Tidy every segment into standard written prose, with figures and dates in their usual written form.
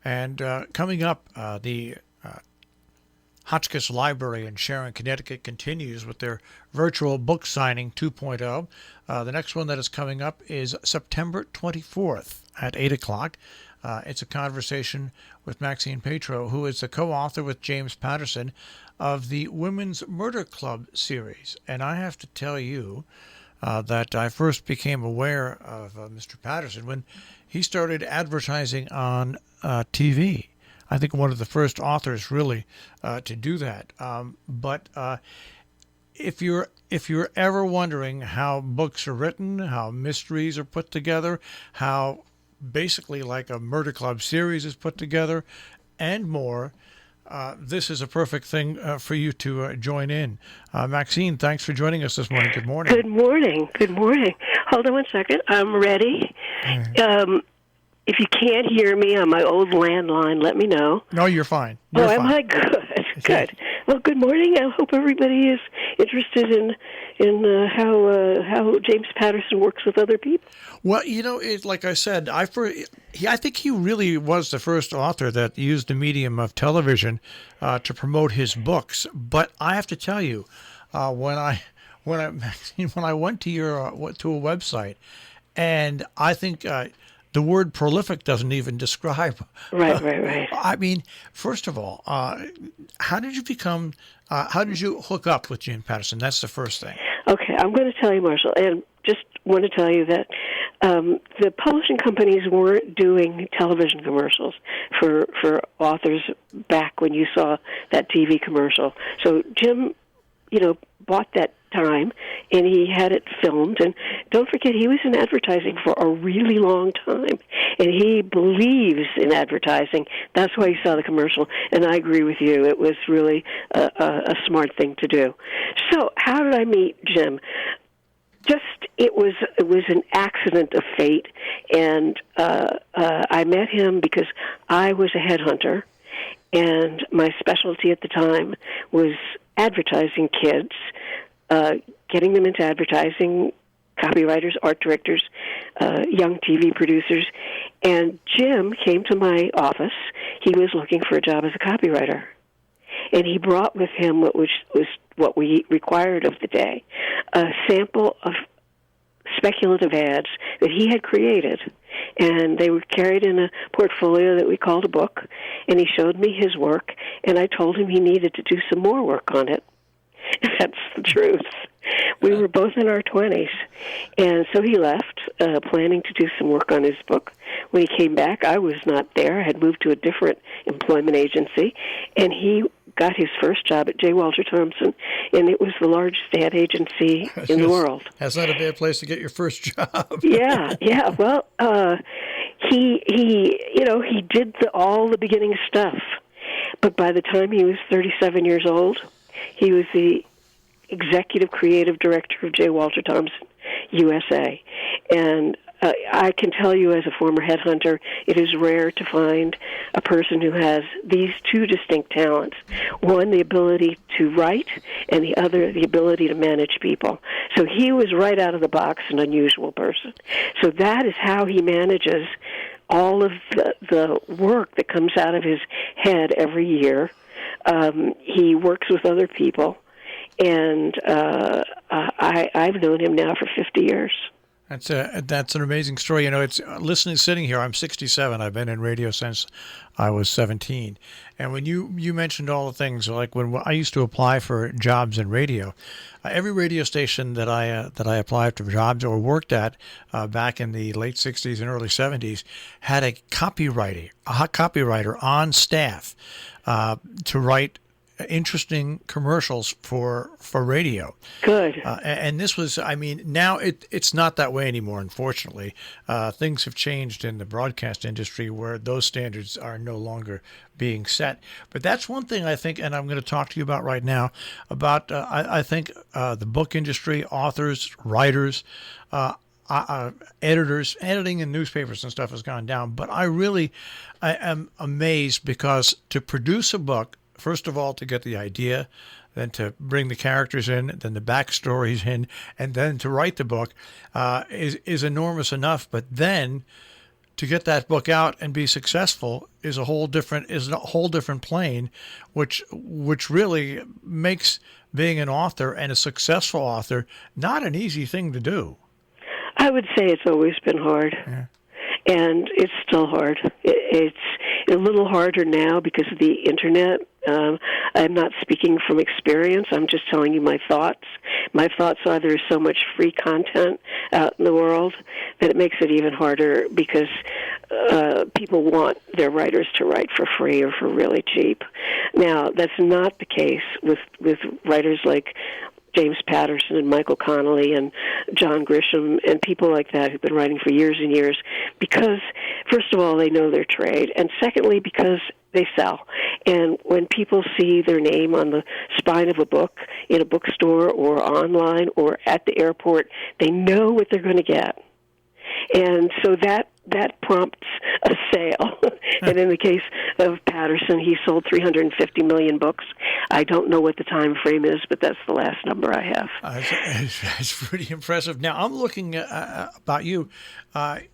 And coming up, the Hotchkiss Library in Sharon, Connecticut continues with their virtual book signing 2.0. The next one that is coming up is September 24th at 8 o'clock. It's a conversation with Maxine Paetro, who is the co-author with James Patterson of the Women's Murder Club series. And I have to tell you that I first became aware of Mr. Patterson when he started advertising on TV. I think one of the first authors really to do that. But if you're ever wondering how books are written, how mysteries are put together, how basically like a murder club series is put together, and more, this is a perfect thing for you to join in. Maxine, thanks for joining us this morning. Good morning. Good morning. Good morning. Hold on one second. I'm ready. If you can't hear me on my old landline, let me know. No, you're fine. You're fine. Am I good? Good. Well, good morning. I hope everybody is interested in how James Patterson works with other people. Well, like I said, I think he really was the first author that used the medium of television to promote his books. But I have to tell you, when I went to to a website, and I think. The word prolific doesn't even describe. Right. I mean, first of all, how did you hook up with James Patterson? That's the first thing. Okay, I'm going to tell you, Marshall, and just want to tell you that the publishing companies weren't doing television commercials for authors back when you saw that TV commercial. So Jim, bought that time, and he had it filmed. And don't forget, he was in advertising for a really long time, and he believes in advertising. That's why he saw the commercial, and I agree with you. It was really a smart thing to do. So how did I meet Jim? It was an accident of fate, and I met him because I was a headhunter, and my specialty at the time was advertising kids, getting them into advertising, copywriters, art directors, young TV producers. And Jim came to my office. He was looking for a job as a copywriter. And he brought with him what was what we required of the day, a sample of speculative ads that he had created. And they were carried in a portfolio that we called a book. And he showed me his work, and I told him he needed to do some more work on it. That's the truth. We were both in our 20s. And so he left, planning to do some work on his book. When he came back, I was not there. I had moved to a different employment agency. And he got his first job at J. Walter Thompson, and it was the largest ad agency in the world. That's not a bad place to get your first job. Yeah. Well, he did all the beginning stuff. But by the time he was 37 years old, he was the executive creative director of J. Walter Thompson, USA. And I can tell you as a former headhunter, it is rare to find a person who has these two distinct talents. One, the ability to write, and the other, the ability to manage people. So he was right out of the box an unusual person. So that is how he manages all of the work that comes out of his head every year. He works with other people, and I've known him now for 50 years. That's an amazing story. It's sitting here. I'm 67. I've been in radio since I was 17. And when you mentioned all the things, like when I used to apply for jobs in radio, every radio station that I applied for jobs or worked at back in the late 60s and early 70s had a copywriter on staff to write interesting commercials for radio. Good. And this was, now it's not that way anymore, unfortunately. Things have changed in the broadcast industry where those standards are no longer being set. But that's one thing I think, and I'm going to talk to you about right now, about I think the book industry, authors, writers, editors, editing in newspapers and stuff has gone down. But I am amazed because to produce a book, first of all, to get the idea, then to bring the characters in, then the backstories in, and then to write the book is enormous enough. But then to get that book out and be successful is a whole different plane, which really makes being an author and a successful author not an easy thing to do. I would say it's always been hard. Yeah. And it's still hard. It's a little harder now because of the Internet. I'm not speaking from experience. I'm just telling you my thoughts. My thoughts are there's so much free content out in the world that it makes it even harder because people want their writers to write for free or for really cheap. Now, that's not the case with writers like James Patterson and Michael Connolly and John Grisham and people like that who've been writing for years and years because, first of all, they know their trade, and secondly, because they sell. And when people see their name on the spine of a book in a bookstore or online or at the airport, they know what they're going to get. And so that prompts a sale. And in the case of Patterson, he sold 350 million books. I don't know what the time frame is, but that's the last number I have. It's pretty impressive. Now, I'm looking at, about you.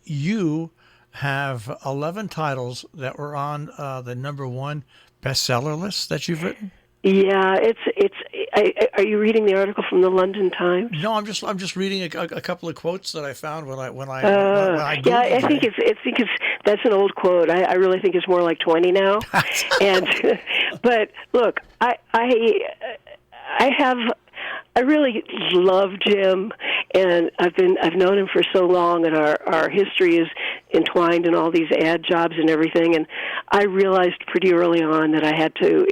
You have 11 titles that were on the #1 bestseller list that you've written. Yeah, are you reading the article from the London Times? No, I'm just reading a couple of quotes that I found when I Googled yeah, I think it's that's an old quote. I really think it's more like 20 now. And but look, I really love Jim, and I've known him for so long, and our history is entwined in all these ad jobs and everything. And I realized pretty early on that I had to,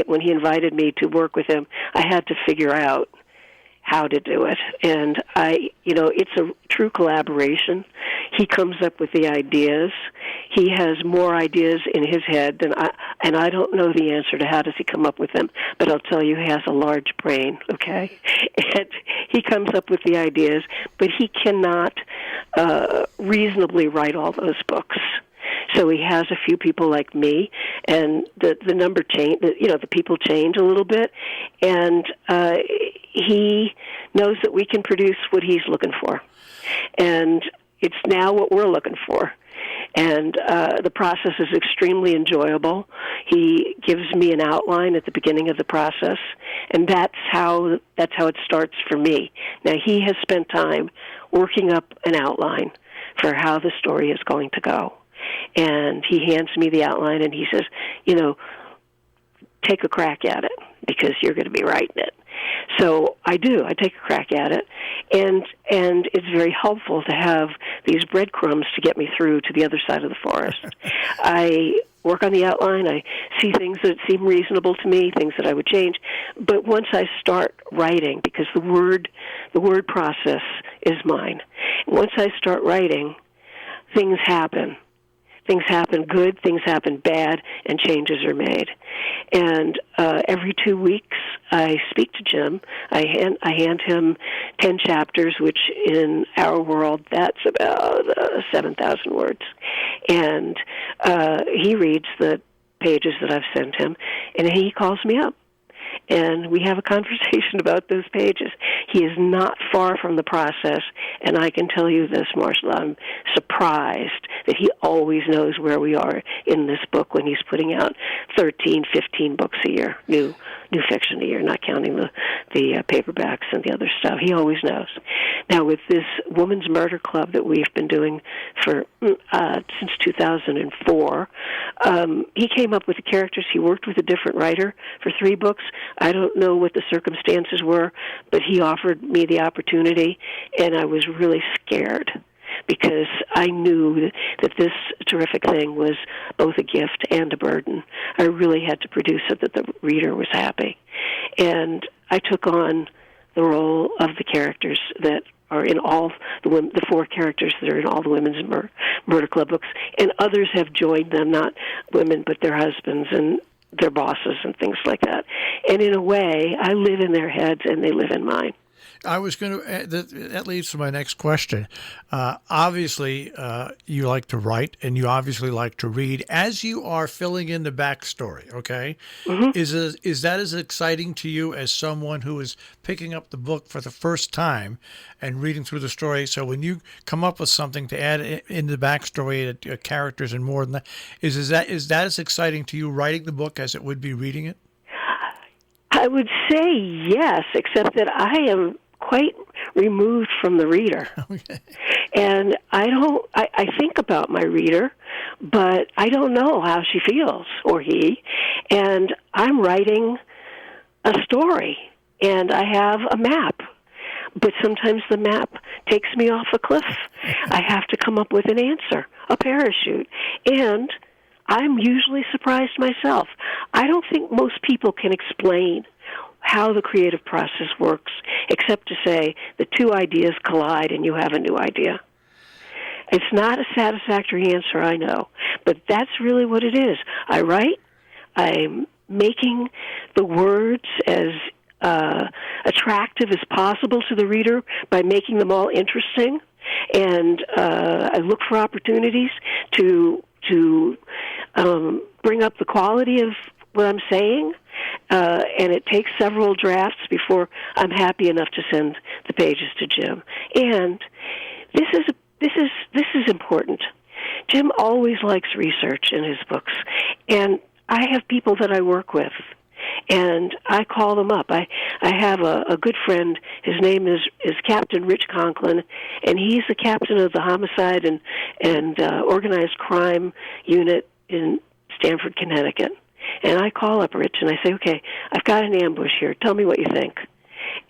when he invited me to work with him, I had to figure out how to do it. And it's a true collaboration. He comes up with the ideas. He has more ideas in his head than and I don't know the answer to how does he come up with them, but I'll tell you he has a large brain, okay? And he comes up with the ideas, but he cannot reasonably write all those books. So he has a few people like me, and the number change. The people change a little bit, and he knows that we can produce what he's looking for, and it's now what we're looking for. And the process is extremely enjoyable. He gives me an outline at the beginning of the process, and that's how it starts for me. Now, he has spent time working up an outline for how the story is going to go. And he hands me the outline, and he says, take a crack at it, because you're going to be writing it. So I do. I take a crack at it, and it's very helpful to have these breadcrumbs to get me through to the other side of the forest. I work on the outline. I see things that seem reasonable to me, things that I would change. But once I start writing, because the word process is mine, once I start writing, things happen. Things happen good, things happen bad, and changes are made. And every 2 weeks, I speak to Jim. I hand him 10 chapters, which in our world, that's about 7,000 words. And he reads the pages that I've sent him, and he calls me up. And we have a conversation about those pages. He is not far from the process, and I can tell you this, Marshall, I'm surprised that he always knows where we are in this book when he's putting out 13, 15 books a year, new fiction a year, not counting the paperbacks and the other stuff. He always knows. Now, with this Women's Murder Club that we've been doing for since 2004, he came up with the characters. He worked with a different writer for 3 books. I don't know what the circumstances were, but he offered me the opportunity, and I was really scared because I knew that this terrific thing was both a gift and a burden. I really had to produce it that the reader was happy. And I took on the role of the characters that are in all the 4 characters that are in all the Women's Murder Club books, and others have joined them, not women, but their husbands and their bosses and things like that. And in a way, I live in their heads and they live in mine. I was going to. That leads to my next question. Obviously, you like to write, and you obviously like to read. As you are filling in the backstory, okay, is that as exciting to you as someone who is picking up the book for the first time and reading through the story? So when you come up with something to add in the backstory, characters and more than that, is that as exciting to you writing the book as it would be reading it? I would say yes, except that I am quite removed from the reader. Okay. And I think about my reader, but I don't know how she feels, or he. And I'm writing a story, and I have a map. But sometimes the map takes me off a cliff. I have to come up with an answer, a parachute. And I'm usually surprised myself. I don't think most people can explain how the creative process works, except to say the two ideas collide and you have a new idea. It's not a satisfactory answer, I know, but that's really what it is. I write, I'm making the words as attractive as possible to the reader by making them all interesting, and I look for opportunities to bring up the quality of what I'm saying, and it takes several drafts before I'm happy enough to send the pages to Jim. And this is important. Jim always likes research in his books, and I have people that I work with, and I call them up. I have a good friend. His name is Captain Rich Conklin, and he's the captain of the homicide and organized crime unit in Stamford, Connecticut. And I call up Rich and I say, okay, I've got an ambush here. Tell me what you think.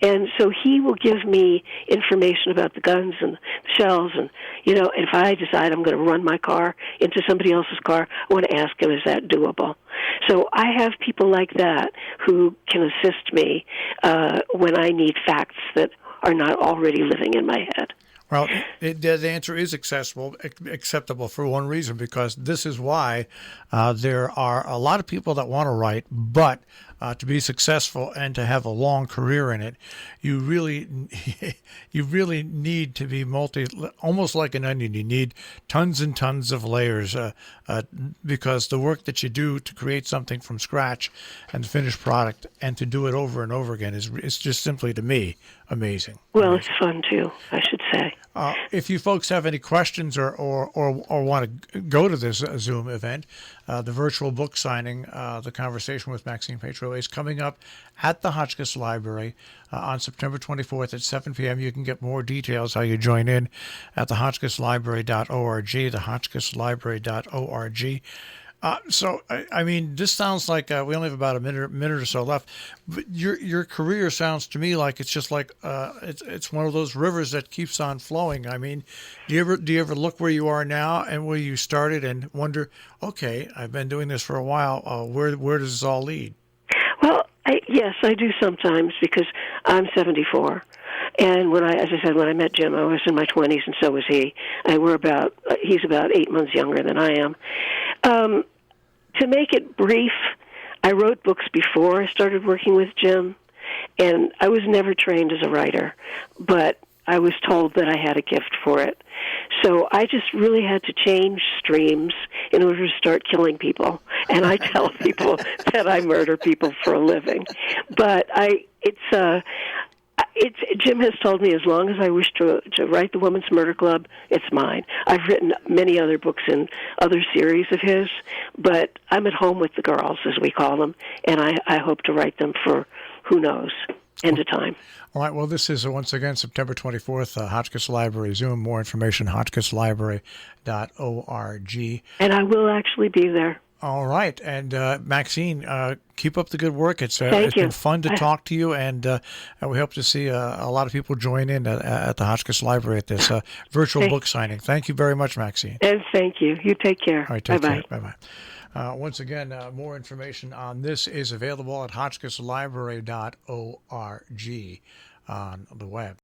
And so he will give me information about the guns and the shells. And, if I decide I'm going to run my car into somebody else's car, I want to ask him, is that doable? So I have people like that who can assist me when I need facts that are not already living in my head. Well, the answer is acceptable for one reason, because this is why there are a lot of people that want to write, but to be successful and to have a long career in it, you really need to be almost like an onion. You need tons and tons of layers because the work that you do to create something from scratch and the finished product and to do it over and over again is just simply, to me, amazing. Well, it's fun too, I should say. If you folks have any questions or want to go to this Zoom event, the virtual book signing, the conversation with Maxine Paetro is coming up at the Hotchkiss Library on September 24th at 7 p.m. You can get more details how you join in at thehotchkisslibrary.org, thehotchkisslibrary.org. So, I mean, this sounds like we only have about a minute or so left. But your career sounds to me like it's just like it's one of those rivers that keeps on flowing. I mean, do you ever look where you are now and where you started and wonder, okay, I've been doing this for a while. Where does this all lead? Well, yes, I do sometimes, because I'm 74. And as I said, when I met Jim, I was in my 20s, and so was he. And he's about 8 months younger than I am. To make it brief, I wrote books before I started working with Jim, and I was never trained as a writer, but I was told that I had a gift for it. So I just really had to change streams in order to start killing people. And I tell people that I murder people for a living. But Jim has told me, as long as I wish to write the Women's Murder Club, it's mine. I've written many other books in other series of his, but I'm at home with the girls, as we call them, and I hope to write them for, who knows, end of time. All right. Well, this is, once again, September 24th, Hotchkiss Library Zoom. More information, hotchkisslibrary.org. And I will actually be there. All right. And Maxine, keep up the good work. It's Thank you. been fun to talk to you, and we hope to see a lot of people join in at the Hotchkiss Library at this virtual book signing. Thank you very much, Maxine. And thank you. You take care. All right, take care. Bye-bye. Once again, more information on this is available at hotchkisslibrary.org on the web.